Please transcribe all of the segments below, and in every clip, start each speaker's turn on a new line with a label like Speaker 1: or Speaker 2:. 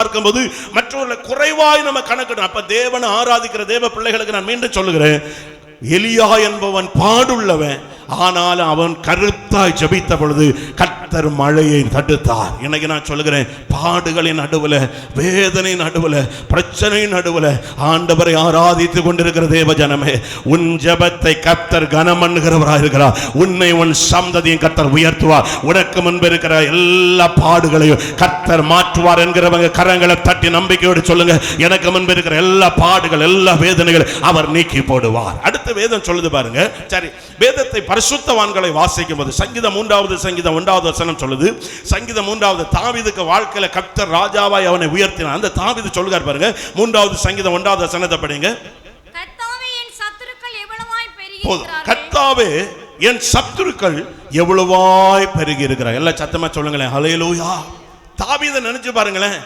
Speaker 1: பார்க்கும்போது மற்றவர்களை குறைவாய் நம்ம கணக்கிடும். அப்ப தேவனை ஆராதிக்கிற தேவ பிள்ளைகளுக்கு நான் மீண்டும் சொல்லுகிறேன், எலியா என்பவன் பாடுள்ளவன், ஆனால் அவன் கருத்தாய் ஜெபித்த பொழுது கர்த்தர் மழையை தடுத்தார். இன்னைக்கு நான் சொல்லுகிறேன், பாடுகளின் நடுவில், வேதனை நடுவில், பிரச்சனை நடுவில் ஆண்டவரை ஆராதித்துக் கொண்டிருக்கிற தேவ ஜனமே, உன் ஜெபத்தை கர்த்தர் கனம் பண்ணுகிறவராக இருக்கிறார். உன்னை உன் சந்ததியும் கர்த்தர் உயர்த்துவார். உனக்கு முன்பு இருக்கிற எல்லா பாடுகளையும் கர்த்தர் மாற்றுவார் என்கிறவங்க கரங்களை தட்டி நம்பிக்கையோடு சொல்லுங்க, எனக்கு முன்பு இருக்கிற எல்லா பாடுகள், எல்லா வேதனைகள் அவர் நீக்கி போடுவார். அடுத்த வேதம் சொல்லுது பாருங்க. சரி, வேதத்தை பரிசுத்தவான்களை வாசிக்கும் போது சங்கீதம் 3வது சங்கீதம் 1வது வசனம் சொல்லுது, சங்கீதம் 3வது தாவீதுக்கு வாழ்க்கையில கர்த்தர் ராஜாவாய் அவனை உயர்த்தினார். அந்த தாவீது சொல்லுகிறார் பாருங்க, 3வது சங்கீதம் 1வது வசனத்தை படிங்க.
Speaker 2: கர்த்தாவே என் சத்துருக்கள் எவ்வளவாய் பெருகியிருக்கிறார்கள்.
Speaker 1: கர்த்தாவே என் சத்துருக்கள் எவ்வளவாய் பெருகி இருக்கிறார். எல்லாம் சத்தமா சொல்லுங்களேன், ஹல்லேலூயா. தாவீதை நினைச்சு பாருங்களேன்,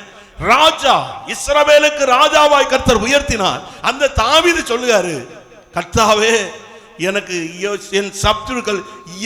Speaker 1: ராஜா, இஸ்ரவேலுக்கு ராஜாவாய் கர்த்தர் உயர்த்தினார். அந்த தாவீது சொல்லுகிறாரு, கர்த்தாவே எனக்கு என் சத்துருக்கள்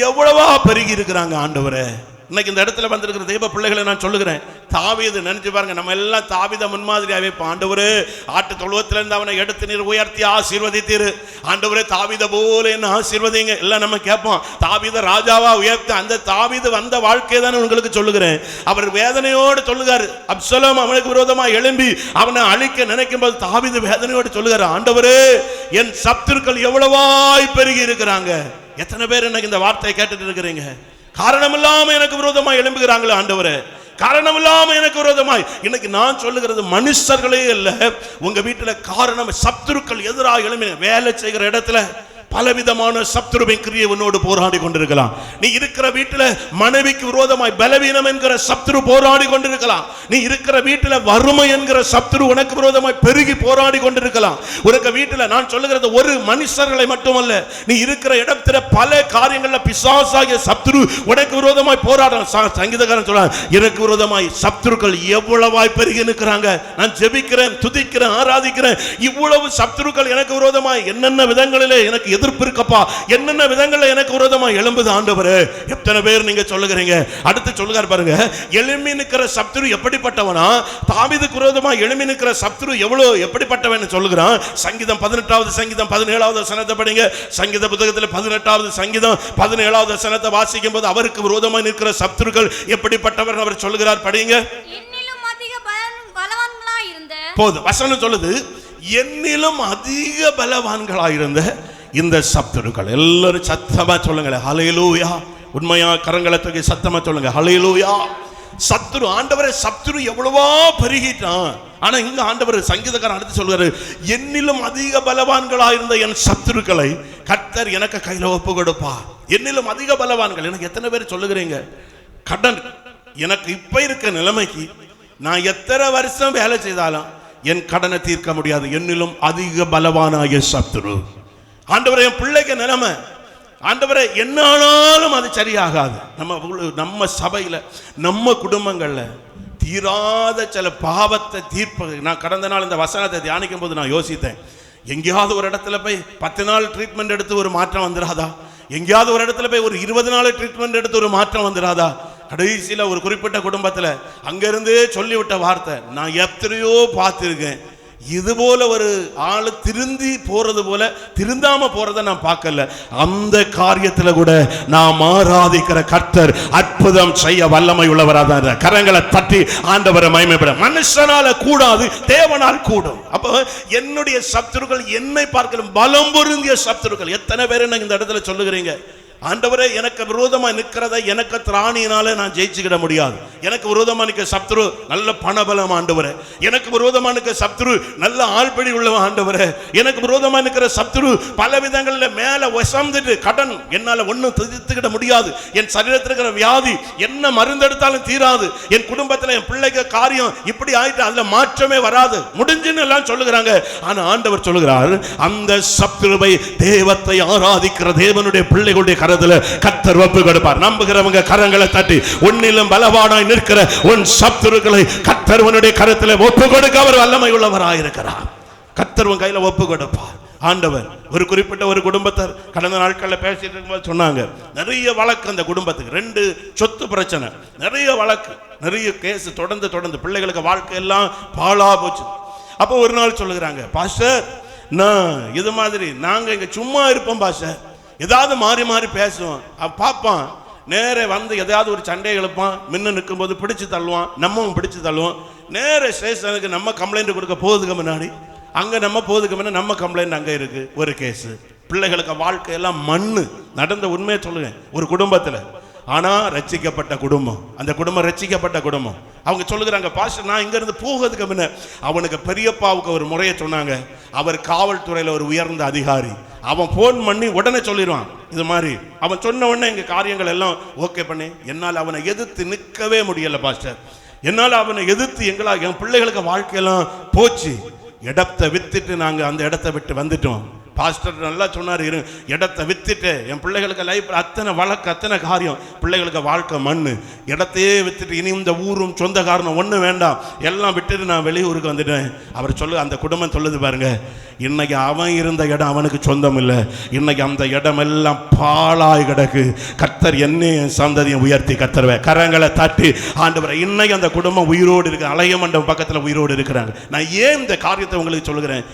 Speaker 1: எவ்வளவா பெருகி இருக்கிறாங்க ஆண்டவரே. இன்னைக்கு இந்த இடத்துல வந்திருக்கிற தேவ பிள்ளைகளை நான் சொல்லுகிறேன், தாவீது நினைச்சு பாருங்க, நம்ம எல்லாம் தாவீதை முன்மாதிரியாவே, ஆண்டவரே ஆட்டு தொழுவத்திலிருந்து அவனை எடுத்து நீர் உயர்த்தி ஆசீர்வதித்தீர், ஆண்டவரே தாவீதை போல என்ன ஆசீர்வதிங்க எல்லாம் நம்ம கேட்போம். தாவீதை ராஜாவா உயர்த்த அந்த தாவீது வந்த வாழ்க்கையை தான் உங்களுக்கு சொல்லுகிறேன். அவர் வேதனையோடு சொல்லுகிறார், அப்சலோம் அவனுக்கு விரோதமாக எழும்பி அவனை அழிக்க நினைக்கும் போது தாவீது வேதனையோடு சொல்லுகிறார், ஆண்டவரே என் சத்துருக்கள் எவ்வளவாய் பெருகி இருக்கிறாங்க. எத்தனை பேர் இன்னைக்கு இந்த வார்த்தையை கேட்டுட்டு இருக்கிறீங்க? காரணம் இல்லாம எனக்கு விரோதமா எழும்புகிறாங்களே ஆண்டவரே, காரணம் இல்லாம எனக்கு விரோதமாய். இன்னைக்கு நான் சொல்லுகிறது மனுஷர்களே இல்ல, உங்க வீட்டுல காரணம் சத்துருக்கள் எதிராக எழும்பி வேலை செய்கிற இடத்துல பலவிதமான சத்துருவின் கிரியை உன்னோடு போராடி கொண்டிருக்கலாம். நீ இருக்கிற வீட்டில் மனைவிக்கு விரோதமாய் பலவீனம் என்கிற சத்துரு போராடி கொண்டிருக்கலாம். நீ இருக்கிற வீட்டில் வறுமை என்கிற சத்துரு உனக்கு விரோதமாய் பெருகி போராடி கொண்டிருக்கலாம். உனக்கு வீட்டில் நான் சொல்லுகிறது ஒரு மனுஷர்களை மட்டுமல்ல, நீ இருக்கிற இடத்துல பல காரியங்கள்ல பிசாசாகிய சத்துரு உனக்கு விரோதமாய் போராடுறான். சங்கீதக்காரன் சொல்றான், எனக்கு விரோதமாய் சத்துருக்கள் எவ்வளவாய் பெருகி நிற்கிறாங்க. நான் ஜெபிக்கிறேன், துதிக்கிறேன், ஆராதிக்கிறேன், இவ்வளவு சத்துருக்கள் எனக்கு விரோதமாய் என்னென்ன விதங்களிலே எனக்கு எதிர்ப்பு இருக்கப்பா, என்னென்ன விதங்கள்ல எனக்கு விரோதமா எழும்புது ஆண்டவரே. எத்தனை பேர் நீங்க சொல்லுகிறீங்க? அடுத்து சொல்லுகிறார் பாருங்க, எழும்பி நிற்கிற சத்துரு எப்படிப்பட்டவனா? தாவீதுக்கு விரோதமா எழும்பி நிற்கிற சத்துரு எவ்வளவு எப்படிப்பட்டவன் சொல்லுகிறான். சங்கீதம் 18வது சங்கீதம் 17வது வசனத்தை படிங்க. சங்கீத புத்தகத்தில் 18வது சங்கீதம் 17வது வசனத்தை வாசிக்கும் போது அவருக்கு விரோதமா நிற்கிற சத்துருக்கள் எப்படிப்பட்டவர் அவர் சொல்லுகிறார், படிங்க.
Speaker 2: என்னிலும் அதிக பலவான்களாய் இருந்த,
Speaker 1: போது வசனம் சொல்லுது, என்னிலும் அதிக பலவான்களாய் இருந்த இந்த சத்துருக்கள். எல்லாரும் சத்தமா சொல்லுங்களேன், ஹல்லேலூயா. உண்மையா கரங்களை தூக்கி சத்தமா சொல்லுங்க, ஹல்லேலூயா. சத்துரு, ஆண்டவரே சத்துரு எவ்வளவோ பெருகிட்டான். ஆனா இங்க ஆண்டவர் சங்கீதக்காரன் அடுத்து சொல்றாரு, என்னிலும் அதிக பலவான்களா இருந்த என் சத்துருக்களை கர்த்தர் எனக்கு கையில ஒப்பு கொடுப்பா. என்னிலும் அதிக பலவான்கள். எனக்கு எத்தனை பேர் சொல்லுகிறீங்க, கடன் எனக்கு இப்ப இருக்க நிலைமைக்கு நான் எத்தனை வருஷம் வேலை செய்தாலும் என் கடனை தீர்க்க முடியாது. என்னிலும் அதிக பலவானாகிய சத்துரு. ஆண்டவரே என் பிள்ளைக்கு நிலைமை, ஆண்டவரே என்ன ஆனாலும் அது சரியாகாது. நம்ம சபையில நம்ம குடும்பங்கள்ல தீராத சில பாவத்தை தீர்ப்பது. நான் கடந்த நாள் இந்த வசனத்தை தியானிக்கும் போது நான் யோசித்தேன், எங்கேயாவது ஒரு இடத்துல போய் 10 நாள் ட்ரீட்மெண்ட் எடுத்து ஒரு மாற்றம் வந்துடாதா? எங்கேயாவது ஒரு இடத்துல போய் ஒரு 20 நாள் ட்ரீட்மெண்ட் எடுத்து ஒரு மாற்றம் வந்துடாதா? கடைசியில ஒரு குறிப்பிட்ட குடும்பத்துல அங்கிருந்தே சொல்லிவிட்ட வார்த்தை, நான் எத்தனையோ பார்த்திருக்கேன், இது போல ஒரு ஆளு திருந்தி போறது போல திருந்தாம போறதை நான் பார்க்கல. அந்த காரியத்துல கூட நாம் ஆராதிக்கிற கர்த்தர் அற்புதம் செய்ய வல்லமை உள்ளவராக. கரங்களை தட்டி ஆண்டவரை மகிமைப்பட. மனுஷனால கூடாது, தேவனால் கூடும். அப்போ என்னுடைய சத்துருக்கள் என்னை பார்க்கலும் பலம் பொருந்திய சத்துருக்கள். எத்தனை பேர் என்ன இந்த இடத்துல சொல்லுகிறீங்க, ஆண்டவரே எனக்கு விரோதமா நிற்கிறத எனக்கு திராணியினால நான் ஜெயிச்சுக்கிட முடியாது. எனக்கு விரோதமா நிற்க சத்ரு நல்ல பணபலம் ஆண்டவரே, எனக்கு விரோதமா நிற்க சத்ரு நல்ல ஆள்படி உள்ளவன் ஆண்டவரே, எனக்கு விரோதமா நிற்கிற சத்ரு பல விதங்களில் மேல வசந்துட்டு கடன் என்னால ஒன்னும் தீர்த்துக்கிட முடியாது. என் சரீரத்தில் இருக்கிற வியாதி என்ன மருந்தெடுத்தாலும் தீராது. என் குடும்பத்தில் என் பிள்ளைக்கு காரியம் இப்படி ஆயிட்டு அதுல மாற்றமே வராது, முடிஞ்சுன்னு எல்லாம் சொல்லுகிறாங்க. ஆனா ஆண்டவர் சொல்லுகிறார், அந்த சத்ருவை தேவத்தை ஆராதிக்கிற தேவனுடைய பிள்ளைகளுடைய கர்த்தர் ஒப்பு கொடுப்பார். நம்புகிறவங்க கரங்களை தட்டி, உன்னிலும் பலவானாய் நிற்கிற உன் சத்துருக்களை கர்த்தர் உன்னுடைய கரத்தில் ஒப்பு கொடுக்க அவர் வல்லமை உள்ளவராய் இருக்கிறார். கர்த்தர் உன் கையில ஒப்பு கொடுப்பார். ஆண்டவர் ஒரு குறிப்பிட்ட ஒரு குடும்பத்தார் கடந்த நாட்களில் பேசிட்டு இருக்கும்போது சொன்னாங்க, நிறைய வழக்கு அந்த குடும்பத்துக்கு, 2 சொத்து பிரச்சனை, நிறைய வழக்கு, நிறைய கேஸ், தொடர்ந்து பிள்ளைகளுக்கு வாழ்க்கையெல்லாம் பாழா போச்சு. அப்போ ஒரு நாள் சொல்லுகிறாங்க, பாஸ்டர் நான் இது மாதிரி நாங்கள் இங்கே சும்மா இருப்போம் பாஸ்டர், ஏதாவது மாறி மாறி பேசுவோம், பார்ப்பான் நேரே வந்து எதாவது ஒரு சண்டையை எழுப்பான், முன்ன நிற்கும்போது பிடிச்சு தள்ளுவான், நம்மவும் பிடிச்சு தள்ளுவோம், நேர ஸ்டேஷனுக்கு நம்ம கம்ப்ளைண்ட் கொடுக்க போகுதுக்கு முன்னாடி அங்கே நம்ம போகுதுக்கு முன்னாடி நம்ம கம்ப்ளைண்ட் அங்கே இருக்கு, ஒரு கேஸு. பிள்ளைகளுக்கு வாழ்க்கையெல்லாம் மண்ணு நடந்த உண்மையை சொல்லுங்க ஒரு குடும்பத்தில். ஆனால் ரட்சிக்கப்பட்ட குடும்பம், அந்த குடும்பம் ரட்சிக்கப்பட்ட குடும்பம். அவங்க சொல்லுகிறாங்க, பாஸ்டர் நான் இங்கேருந்து போகிறதுக்கு முன்ன அவனுக்கு பெரியப்பாவுக்கு ஒரு முறையை சொன்னாங்க, அவர் காவல்துறையில் ஒரு உயர்ந்த அதிகாரி, அவன் ஃபோன் பண்ணி உடனே சொல்லிடுவான் இது மாதிரி. அவன் சொன்ன உடனே எங்கள் காரியங்கள் எல்லாம் ஓகே பண்ணி, என்னால் அவனை எதிர்த்து நிற்கவே முடியலை பாஸ்டர், என்னால் அவனை எதிர்த்து என் பிள்ளைகளுக்கு வாழ்க்கையெல்லாம் போச்சு, இடத்தை வித்துட்டு நாங்கள் அந்த இடத்தை விட்டு வந்துட்டோம். பாஸ்டர் நல்லா சொன்னார், இடத்தை வித்துட்டு என் பிள்ளைகளுக்கு லைஃப் அத்தனை வழக்கு, அத்தனை காரியம், பிள்ளைகளுக்கு வாழ்க்கை மண்ணு, இடத்தையே வித்துட்டு இனி இந்த ஊரும் சொந்த காரணம் ஒன்றும் வேண்டாம், எல்லாம் விட்டுட்டு நான் வெளியூருக்கு வந்துட்டேன். அவர் அந்த குடும்பம் சொல்லுது பாருங்க, இன்னைக்கு அவன் இருந்த இடம் அவனுக்கு சொந்தம் இல்லை, இன்னைக்கு அந்த இடம் எல்லாம் பாழாய் கிடக்கு. கர்த்தர் என்னையும் சந்ததியும் உயர்த்தி கர்த்தர்வே கரங்களை தட்டி ஆண்டவரை, இன்னைக்கு அந்த குடும்பம் உயிரோடு இருக்கு, அலைய மண்டபம் பக்கத்தில் உயிரோடு இருக்கிறாங்க. நான் ஏன் இந்த காரியத்தை உங்களுக்கு சொல்லுகிறேன்,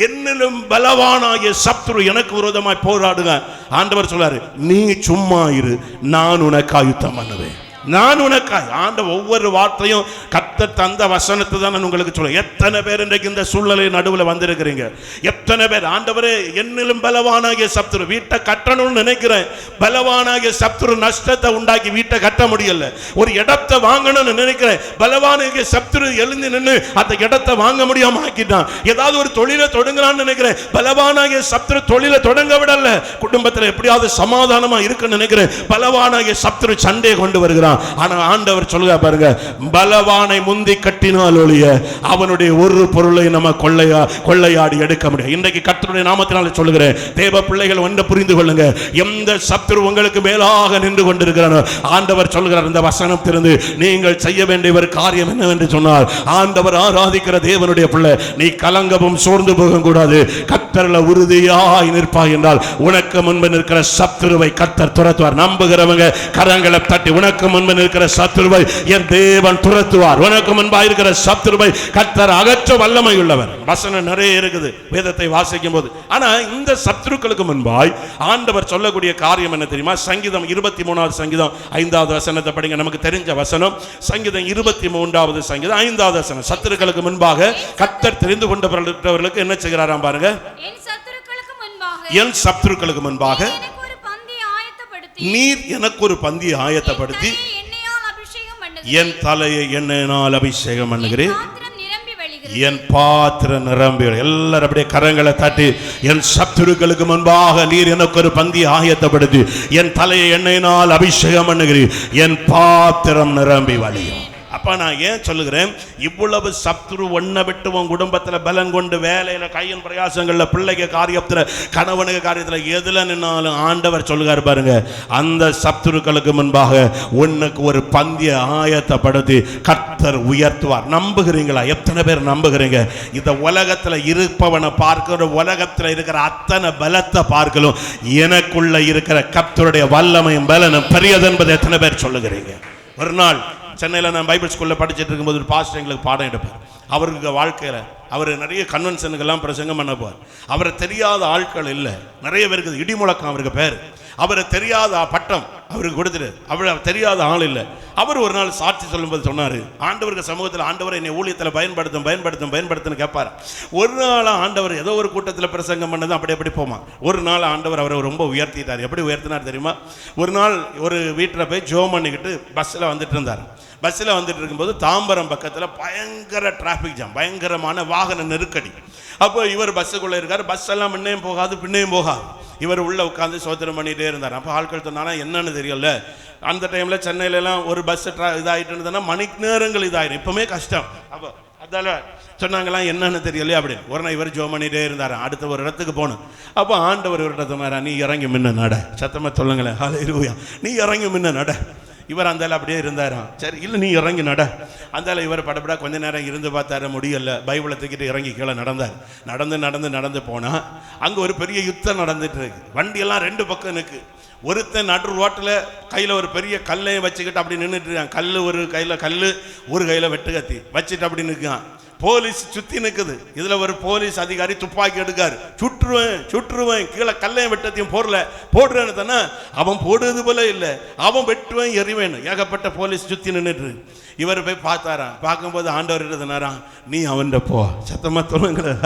Speaker 1: என்னிலும் பலவானாகிய சத்துரு எனக்கு விரோதமாய் போராடுங்க. ஆண்டவர் சொல்றாரு, நீ சும்மா இரு, நான் உனக்காக யுத்தம் பண்ணுவேன், நான் உனக்காய். ஆண்டவர் ஒவ்வொரு வார்த்தையும் கர்த்தர் தந்த வசனத்தை தான் நான் உங்களுக்கு சொல்றேன். எத்தனை பேர் இன்றைக்கு இந்த சூழ்நிலை நடுவில் வந்திருக்கிறீங்க, எத்தனை பேர் ஆண்டவரே என்னிலும் பலவானாகிய சத்துரு, வீட்டை கட்டணும்னு நினைக்கிறேன், பலவானாகிய சத்துரு நஷ்டத்தை உண்டாக்கி வீட்டை கட்ட முடியல, ஒரு இடத்தை வாங்கணும்னு நினைக்கிறேன், பலவானாகிய சத்துரு எழுந்து நின்று அந்த இடத்தை வாங்க முடியாம ஆக்கிட்டான். ஏதாவது ஒரு தொழிலை தொடங்கலாம்னு நினைக்கிறேன், பலவானாகிய சத்துரு தொழிலை தொடங்க விடல, குடும்பத்தில் எப்படியாவது சமாதானமா இருக்குன்னு நினைக்கிறேன், பலவானாகிய சத்துரு சண்டையை கொண்டு வருகிறான். ஆனா ஆண்டவர் சொல்லுங்க பாருங்க, பலவானை முந்தி கட்டினால் ஒழிய அவனுடைய ஒரு பொருளை நம்ம கொள்ளையாடி எடுக்க முடியும். இன்றைக்கு கர்த்தருடைய நாமத்தினால சொல்லுகிறேன், தேவ பிள்ளைகள் ஒன்றை புரிந்து கொள்ளுங்க, எந்த சத்துரு உங்களுக்கு மேலாக நின்று கொண்டிருக்கிறானோ ஆண்டவர் சொல்லுகிறார், இந்த வசனம் திறந்து நீங்கள் செய்ய வேண்டிய ஒரு காரியம் என்னவென்று சொன்னால், ஆண்டவர் ஆராதிக்கிற தேவனுடைய பிள்ளை, நீ கலங்கவும் சோர்ந்து போக கூடாது, கர்த்தர்ல உறுதியாய் நிற்பாய் என்றால் உனக்கு முன்பு நிற்கிற சத்துருவை கர்த்தர் துரத்துவார். நம்புகிறவங்க கரங்களை தட்டி, உனக்கு முன்பு இருக்கிற சத்துருவை என் தேவன் துரத்துவார், உனக்கு முன்பாக இருக்கிற சத்துருவை கர்த்தர் அகற்ற வல்லமை உள்ளவர். வசனம் நிறைய இருக்குது வேதத்தை வாசிக்கும் போது. ஆனா இந்த சத்துருக்களுக்கு முன்பாய் ஆண்டவர் சொல்லக்கூடிய காரியம் என்ன தெரியுமா? சங்கீதம் 23வது சங்கீதம் 5வது வசனத்தை படிங்க, நமக்கு தெரிஞ்ச வசனம். சங்கீதம் 23வது சங்கீதம் 5வது வசனம். சத்துருக்களுக்கு முன்பாக கர்த்தர் தெரிந்து கொண்டவர்களுக்கு என்ன செய்கிறாராம் பாருங்க, என் சத்துருக்களுக்கு முன்பாக நீர் எனக்கு ஒரு பந்தி ஆயத்தப்படுத்தி என் தலையை எண்ணெயினால் அபிஷேகம் பண்ணுகிறேன், என் பாத்திரம் நிரம்பி. எல்லாரும் அப்படியே கரங்களை தட்டி, என் சத்துருக்களுக்கு முன்பாக நீர் எனக்கு ஒரு பந்தி ஆயத்தப்படுத்தி என் தலையை எண்ணெயினால் அபிஷேகம் பண்ணுகிறேன், என் பாத்திரம் நிரம்பி வழியும். அப்ப நான் ஏன் சொல்லுகிறேன், இவ்வளவு சத்துரு ஒன்ன விட்டு உன் குடும்பத்தில் பலம் கொண்டு வேலையில கையின் பிரயாசங்கள்ல பிள்ளைக்கு காரியத்துல கணவனுக்கு காரியத்துல எதுல நின்னாலும் ஆண்டவர் சொல்லுகார் பாருங்க, அந்த சத்துருக்களுக்கு முன்பாக உனக்கு ஒரு பந்திய ஆயத்தப்படுத்தி கர்த்தர் உயர்த்துவார். நம்புகிறீங்களா? எத்தனை பேர் நம்புகிறீங்க? இந்த உலகத்துல இருப்பவனை பார்க்கிற, உலகத்துல இருக்கிற அத்தனை பலத்தை பார்க்கலும் எனக்குள்ள இருக்கிற கர்த்தருடைய வல்லமையும் பலனும் பெரியது என்பதை எத்தனை பேர் சொல்லுகிறீங்க? ஒரு நாள் சென்னையில் நான் பைபிள் ஸ்கூலில் படிச்சுட்டு இருக்கும்போது ஒரு பாஸ்டர் எங்களுக்கு பாடம் எடுப்பார். அவருக்கு வாழ்க்கையில் அவர் நிறைய கன்வென்ஷனுக்கெல்லாம் பிரசங்கம் பண்ண போவார். அவரை தெரியாத ஆட்கள் இல்லை, நிறைய பேருக்கு இடி முழக்கம் அவருக்கு பேர். அவரை தெரியாத பட்டம் அவருக்கு கொடுத்துட்டு அவரை தெரியாத ஆள் இல்லை. அவர் ஒரு நாள் சாட்சி சொல்லும்போது சொன்னார், ஆண்டவருக்கு சமூகத்தில் ஆண்டவரை என்னை ஊழியத்தில் பயன்படுத்துன்னு கேட்பார். ஒரு நாள் ஆண்டவர் ஏதோ ஒரு கூட்டத்தில் பிரசங்கம் பண்ணது அப்படி போமா. ஒரு நாள் ஆண்டவர் அவரை ரொம்ப உயர்த்திட்டார். எப்படி உயர்த்தினார் தெரியுமா? ஒரு நாள் ஒரு வீட்டில் போய் ஜோம் பண்ணிக்கிட்டு பஸ்ஸில் வந்துட்டு இருந்தார். பஸ்ஸில் வந்துட்டு இருக்கும்போது தாம்பரம் பக்கத்தில் பயங்கர டிராஃபிக் ஜாம், பயங்கரமான வாகன நெருக்கடி. அப்போ இவர் பஸ்ஸுக்குள்ளே இருக்கார். பஸ் எல்லாம் முன்னையும் போகாது பின்னையும் போகாது. இவர் உள்ளே உட்காந்து சோதனை பண்ணிகிட்டே இருந்தார். அப்போ ஆட்கள் சொன்னானா என்னன்னு தெரியல. அந்த டைமில் சென்னையிலலாம் ஒரு பஸ் இதாகிட்டு இருந்ததுன்னா மணிக்கு நேரங்கள் இதாகிடும், இப்போவுமே கஷ்டம். அப்போ அதால் சொன்னாங்களாம் என்னன்னு தெரியலையே அப்படின்னு. ஒரு நாள் இவர் ஜோ பண்ணிகிட்டே இருந்தார். அடுத்த ஒரு இடத்துக்கு போகணும். அப்போ ஆண்டவர் இவர்கிட்ட சொன்னாரா, நீ இறங்கி முன்ன நட. சத்தமாக சொல்லுங்களேன், ஹல்லேலூயா, நீ இறங்கி முன்ன நட. இவர் அந்தால அப்படியே இருந்தாராம். சரி இல்லை நீ இறங்கி நட. அந்தால இவர் படப்படா கொஞ்ச நேரம் இருந்து பார்த்தாரு, முடியல. பைபிளை தூக்கிட்டு இறங்கி கீழே நடந்தார். நடந்து போனால் அங்கே ஒரு பெரிய யுத்தம் நடந்துட்டு இருக்கு. வண்டியெல்லாம் 2 பக்கம் நிற்கு. ஒருத்தன் நடு ரோட்டில் கையில் ஒரு பெரிய கல்லையும் வச்சுக்கிட்டு அப்படி நின்றுட்டு இருக்கான். கல் ஒரு கையில் கல், ஒரு கையில் வெட்டுக்கத்தி வச்சுட்டு அப்படி நிற்கான். போலீஸ் சுற்றி நிற்குது. இதில் ஒரு போலீஸ் அதிகாரி துப்பாக்கி எடுக்காரு. சுற்றுவேன் கீழே கல்லையும் வெட்டத்தையும் போடுறேன்னு தானே. அவன் போடுறது போல இல்லை, அவன் வெட்டுவேன் எறிவேன். ஏகப்பட்ட போலீஸ் சுற்றி நின்றுட்டு. இவர் போய் பார்த்தாராம். பார்க்கும்போது ஆண்டவர் எழுதினாராம், நீ அவன்கிட்ட போ. சத்தமா சொல்லுங்களேன்,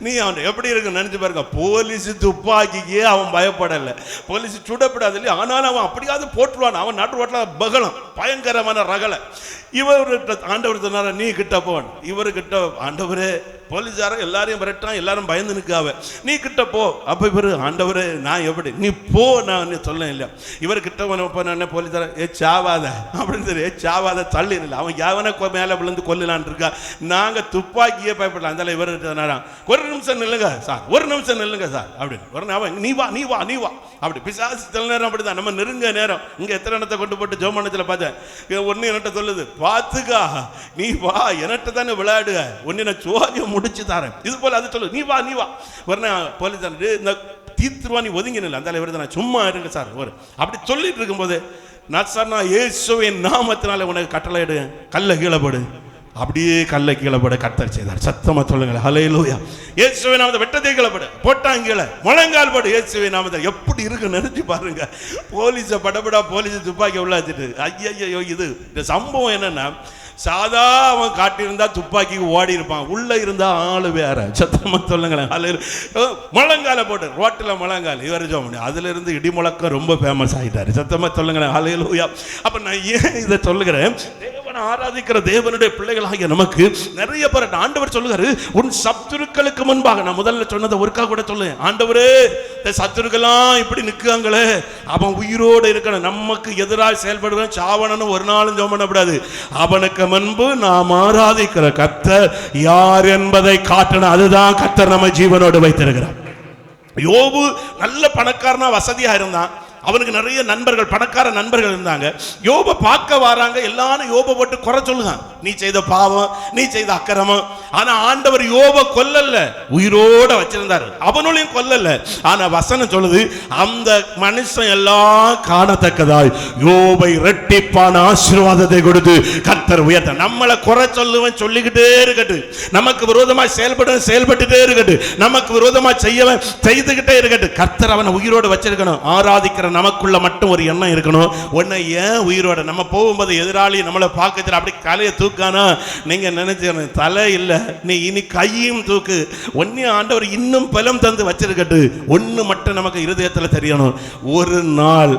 Speaker 1: நீ அவன் எப்படி இருக்கு நினைச்சு பாருங்க. போலீஸ் துப்பாக்கிக்கே அவன் பயப்படலை. போலீஸ் சுடப்படாது இல்லையா, ஆனாலும் அவன் அப்படியாவது போட்டுருவான். அவன் நடு ரோட்டில் பகலம், பயங்கரமான ரகலை. இவர் ஆண்டவர் சொன்னாரா, நீ கிட்ட போன். இவரு கிட்ட, ஆண்டவரே போலீஸார எல்லாரையும் விரட்டான், எல்லாரும் பயந்து நிற்காவ, நீ கிட்ட போ. அப்போ இவர், ஆண்டவரே நான் எப்படி, நீ போ நான் சொல்ல இல்லை. இவர் கிட்ட போன போலீஸார, சாவாத அப்படின்னு சொல்லி, சாவாத தள்ளி இல்லை. அவன் யாவனை மேலே விழுந்து கொல்லலான் இருக்கா. நாங்கள் துப்பாக்கியே பயப்படலாம். அதனால இவர் சொன்னாராம், ஒரு நிமிஷம் நில்லுங்க சார், ஒரு நிமிஷம் நில்லுங்க சார் அப்படின்னு. அவன் நீ வா அப்படி. பிசாசு சில நேரம் அப்படிதான். நம்ம நெருங்க நேரம் இங்கே எத்தனை இடத்தை கொண்டு போட்டு ஜோமனத்தில் பார்த்தேன். ஒன்று என்கிட்ட சொல்லுது, பார்த்துக்கா நீ வா, என்கிட்ட தானே விளையாடுக, ஒன்று நான் சோதியம் முடிச்சு தரேன். இது போல அது சொல்லு, நீ வா வரேன். போலீஸ் இந்த தீர்த்துருவா, நீ ஒதுங்கி நில்லை. அந்த வருது, நான் சும்மா இருங்க சார் ஒரு அப்படி சொல்லிட்டு இருக்கும்போது நான் சார், நான் இயேசுவின் நாமத்தினால உனக்கு கட்டளை எடு, கல்லை கீழே போடு. அப்படியே கல்லை கீழே போட கர்த்தர் செய்தார். சத்தமா சொல்லுங்களேன், ஹல்லேலூயா. இயேசுவின் நாமத்தை வெட்டத்தை கீழே போடு, போட்டாங்கீழே முழங்கால் போடு. இயேசுவின் நாமத்தை எப்படி இருக்கு நினைச்சு பாருங்க. போலீஸை படப்படா, போலீஸ் துப்பாக்கி உள்ள வச்சுட்டு, ஐயோ இது இந்த சம்பவம் என்னன்னா, சாதா அவன் காட்டியிருந்தா துப்பாக்கிக்கு ஓடி இருப்பான், உள்ள இருந்தா ஆளு வேற. சத்தமா சொல்லுங்களேன், முழங்கால போட்டு ரோட்டில் முழங்கால். இவர் அதுல இருந்து இடி முழக்கம் ரொம்ப ஃபேமஸ் ஆகிட்டாரு. சத்தமா சொல்லுங்களேன், ஹல்லேலூயா. அப்ப நான் ஏன் இதை சொல்லுகிறேன், ஆராதிக்கிற தேவனுடைய பிள்ளைகளாகிய நமக்கு நிறைய பேர் ஆண்டவர் சொல்லுகிறாரு, உன் சத்துருக்களுக்கு முன்பாக, நான் முதல்ல சொன்னதை ஒருக்கா கூட சொல்லு, ஆண்டவரே இந்த சத்துருக்கெல்லாம் இப்படி நிற்காங்களே, அவன் உயிரோடு இருக்கணும், நமக்கு எதிராக செயல்படுவேன் சாவணனும் ஒரு நாளும் ஜெபம் பண்ணக்கூடாது. அவனுக்கு முன்பு நாம் ஆராதிக்கிற கர்த்தர் யார் என்பதை காட்டணும். அதுதான் கர்த்தர் நம்ம ஜீவனோடு வைத்திருக்கிறார். யோபு நல்ல பணக்காரனா வசதியா இருந்தான். அவனுக்கு நிறைய நண்பர்கள், பணக்கார நண்பர்கள் இருந்தாங்க. யோபை பார்க்க வராங்க, எல்லாரும் யோபை போட்டு குறை சொல்லுங்க, நீ செய்த பாவம், நீ செய்த அக்கிரமம். ஆனா ஆண்டவர் யோபை கொல்லல, உயிரோட வச்சிருந்தாரு, அவனுளையும் கொல்லல. ஆனா வசனம் சொல்லுது, அந்த மனுஷன் எல்லாம் காணத்தக்கதாய் யோபை இரட்டிப்பான ஆசீர்வாதத்தை கொடுத்து கர்த்தர் உயர்த்த. நம்மளை குறை சொல்லுவன் சொல்லிக்கிட்டே இருக்கட்டு, நமக்கு விரோதமா செயல்பட்டுட்டே இருக்கட்டு, நமக்கு விரோதமா செய்யவன் செய்துகிட்டே இருக்கட்டு, கர்த்தர் அவனை உயிரோடு வச்சிருக்கணும். ஆராதிக்கிற நமக்குள்ள மட்டும் ஒரு எண்ணம் இருக்கணும், உன்னை ஏன் உயிரோட, நம்ம போகும்போது எதிராளி நம்மளை பார்க்க அப்படி தலையை தூக்கானா, நீங்க நினைச்சு தலை இல்லை, நீ இனி கையும் தூக்கு. ஒன்னே ஆண்டவர் இன்னும் பலம் தந்து வச்சிருக்கட்டு. ஒண்ணு மட்டும் நமக்கு இருதயத்தில் தெரியணும், ஒரு நாள்